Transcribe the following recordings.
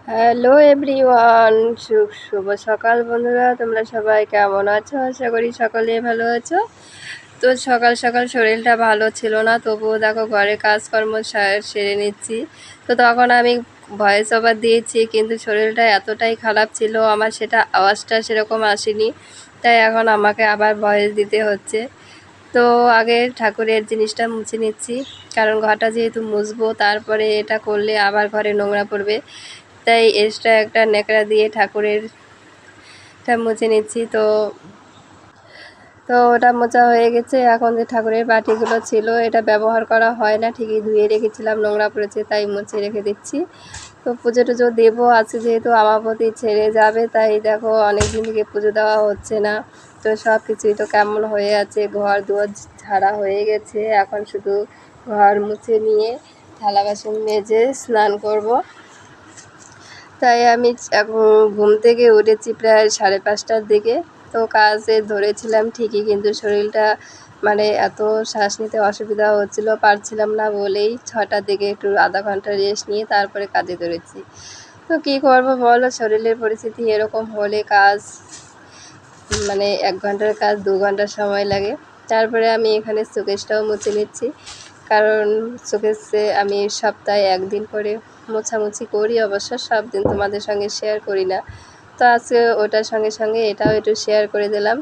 Hello everyone, শুভ সকাল বন্ধুরা। তোমরা সবাই কেমন আছো? আশা করি সকলেই ভালো আছো। তো সকাল সকাল শরীরটা ভালো ছিল না, তবুও দেখো ঘরে কাজকর্ম সেরে নিচ্ছি। তো তখন আমি ভয়েস ওভার দিয়েছি, কিন্তু শরীরটা এতটাই খারাপ ছিল আমার, সেটা আওয়াজটা সেরকম আসেনি, তাই এখন আমাকে আবার ভয়েস দিতে হচ্ছে। তো আগে ঠাকুরের জিনিসটা মুছে নিচ্ছি, কারণ ঘরটা যেহেতু মুছবো, তারপরে এটা করলে আবার ঘরে নোংরা পড়বে, তাই এক্সট্রা একটা ন্যাকড়া দিয়ে ঠাকুরেরটা মুছে নিচ্ছি। তো ওটা মোছা হয়ে গেছে। এখন যে ঠাকুরের বাটিগুলো ছিল, এটা ব্যবহার করা হয় না, ঠিকই ধুয়ে রেখেছিলাম, নোংরা পড়েছে তাই মুছে রেখে দিচ্ছি। তো পুজো টুজো দেবো, আছে যেহেতু আমাবতী ছেড়ে যাবে, তাই দেখো অনেক দিন থেকে পুজো দেওয়া হচ্ছে না। তো সব কিছুই তো কেমন হয়ে আছে, ঘর দুয়ার ঝাড়া হয়ে গেছে, এখন শুধু ঘর মুছে নিয়ে থালা বাসন মেজে স্নান করব। তাই আমি এখন ঘুম থেকে উঠেছি প্রায় 5:30টার দিকে। তো কাজে ধরেছিলাম ঠিকই, কিন্তু শরীরটা মানে এত শ্বাস নিতে অসুবিধা হচ্ছিল, পারছিলাম না বলেই 6টার দিকে একটু আধা ঘন্টা রেস্ট নিয়ে তারপরে কাজে ধরেছি। তো কী করবো বলো, শরীরের পরিস্থিতি এরকম হলে কাজ মানে 1 ঘন্টার কাজ 2 ঘন্টা সময় লাগে। তারপরে আমি এখানে শোকেসটাও মুছে নিচ্ছি, কারণ শোকেসে আমি সপ্তাহে 1 দিন করে মোছামুছি করি। অবশ্য সব দিন তোমাদের সঙ্গে শেয়ার করি না, তো আজকে ওটার সঙ্গে সঙ্গে এটাও একটু শেয়ার করে দিলাম।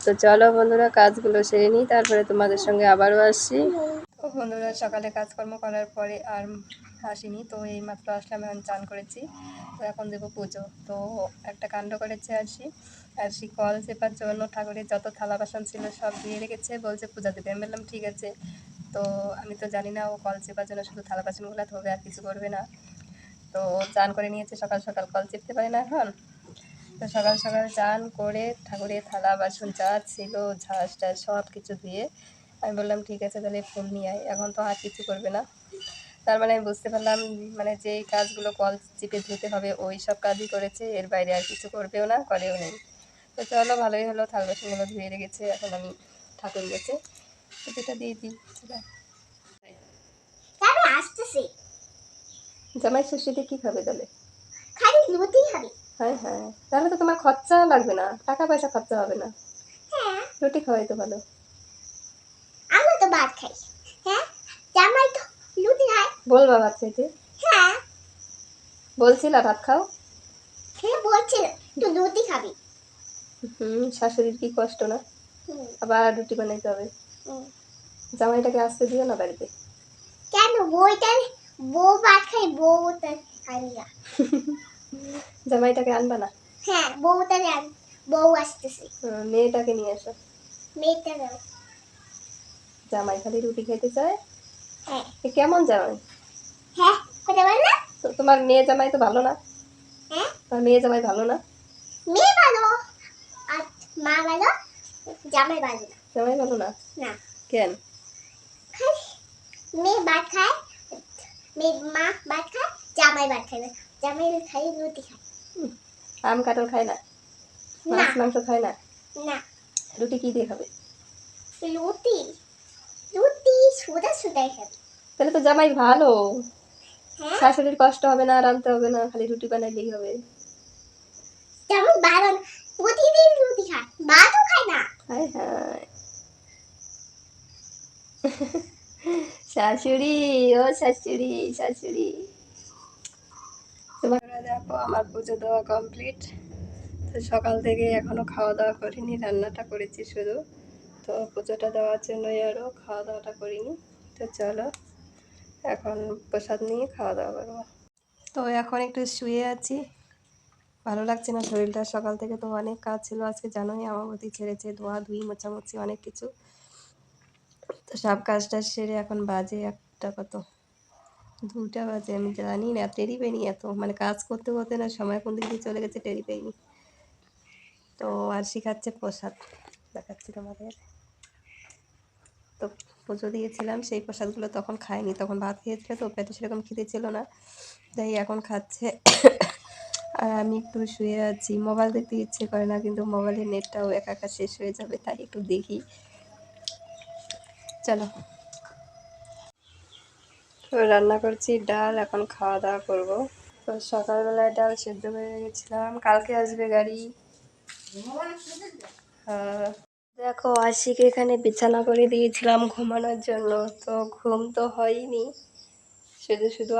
তো চলো বন্ধুরা, কাজগুলো সেরে নিই, তারপরে তোমাদের সঙ্গে আবারও আসছি। তো বন্ধুরা, সকালে কাজকর্ম করার পরে আর আসিনি, তো এইমাত্র আসলাম, এখন চান করেছি, তো এখন দেবো পুজো। তো একটা কাণ্ড করেছে আরশি কল চেপার জন্য ঠাকুরের যত থালা বাসন ছিল সব দিয়ে রেখেছে, বলছে পূজা দেবে। আমি বললাম ঠিক আছে। তো আমি তো জানি না ও কল চেপার জন্য শুধু থালা বাসনগুলো ধোবে, আর কিছু করবে না। তো ও চান করে নিয়েছে, সকাল সকাল কল চেপতে পারে না এখন। তো সকাল সকাল চান করে ঠাকুরের থালা বাসন যা ছিল ঝাঁস টাস সব কিছু ধুয়ে আমি বললাম ঠিক আছে তাহলে ফুল নিয়ে আয়, এখন তো আর কিছু করবে না। তার মানে আমি বুঝতে পারলাম, মানে যেই কাজগুলো কল চিপে ধুতে হবে ওই সব কাজই করেছে, এর বাইরে আর কিছু করবেও না, করেও নেই। তো চলো, ভালোই হলো, থালা বাসনগুলো ধুয়ে রেখেছে, এখন আমি ঠাকুর গেছে যেটা দিয়ে দিই। আসতেছি জামাই ষষ্ঠীতে কী খাবে তাহলে? খালি রুটি খাবে। হ্যাঁ হ্যাঁ, তাহলে তো তোমার খরচা লাগবে না, টাকা পয়সা খরচা হবে না। হ্যাঁ, রুটি খাওয়াই তো ভালো। আমরা তো ভাত খাই। হ্যাঁ, জামাই তো রুটি খায়। বলবা ভাত খাইতে? হ্যাঁ, বলছিলা ভাত খাও। হ্যাঁ বলছিল, তুই রুটি খাবি। শাশুড়ির কি কষ্ট না, আবার রুটি বানাইতে হবে। জামাইটাকে আসতে দিও না বাড়িতে। কেন? বউ ভাত খাই, বউটা খাই না। জামাইটাকে আনবা না? হ্যাঁ, বউ আসতেছে। মেয়েটাকে নিয়ে আসো। মেয়েটা নাও। জামাই খালি রুটি খেতে চায়? হ্যাঁ। কেমন জামাই? হ্যাঁ, কথা বল না। তো তোমার মেয়ে জামাই তো ভালো না? হ্যাঁ, তোমার মেয়ে জামাই ভালো না? মেয়ে ভালো আর মা ভালো, জামাই ভালো না। জামাই ভালো না? না। কেন? মেয়ে ভাত খায়, মা ভাত খায়, জামাই ভাত খায় না, জামাই খাই রুটি খায়। আম কাঁঠাল খায় না? মাছ মাংস খায় না? না। রুটি কি দিয়ে খাবে? রুটি রুটি সোজা সোজাই খাবে। তাহলে তো জামাই ভালো। হ্যাঁ, শাশুড়ির কষ্ট হবে না, রাঁধতে হবে না, খালি রুটি বানাইলেই হবে। জামাই ভালো না, প্রতিদিন রুটি খায়, ভাতও খায় না। হায় হায়। শাশুড়ি, ও শাশুড়ি, শাশুড়ি। তোমরা দেখো আমার পুজো দেওয়া কমপ্লিট। তো সকাল থেকে এখনও খাওয়া দাওয়া করিনি, রান্নাটা করেছি শুধু। তো পুজোটা দেওয়ার জন্যই আরও খাওয়া দাওয়াটা করিনি। তো চলো এখন প্রসাদ নিয়ে খাওয়া দাওয়া করবো। তো এখন একটু শুয়ে আছি, ভালো লাগছে না শরীরটা। সকাল থেকে তো অনেক কাজ ছিল, আজকে জানোই আমাবতী ছেড়েছে, ধোয়াধুয়ি মোছামুছি অনেক কিছু। তো সব কাজটা সেরে এখন বাজে একটা কত, 2টা বাজে। আমি জানি না, টেরি পাইনি এত, মানে কাজ করতে করতে না সময় কোন দিক দিয়ে চলে গেছে টেরি পাইনি। তো আর শিখাচ্ছে প্রসাদ দেখাচ্ছি তোমাদের। তো পুজো দিয়েছিলাম, সেই প্রসাদগুলো তখন খাইনি, তখন ভাত খেয়েছিল, তো পেটে সেরকম খিদে ছিল না, তাই এখন খাচ্ছে। আর আমি একটু শুয়ে আছি, মোবাইল দেখতে ইচ্ছে করে না, কিন্তু মোবাইলের নেটটাও একা একা শেষ হয়ে যাবে, তাই একটু দেখি। চলো, তো রান্না করছি ডাল, এখন খাওয়া দাওয়া করবো। তো সকালবেলায় ডাল সেদ্ধ করে রেখেছিলাম, কালকে আসবে গাড়ি। হ্যাঁ, দেখো আশিকে এখানে বিছানা করে দিয়েছিলাম ঘুমানোর জন্য, তো ঘুম তো হয়নি, শুধু শুধু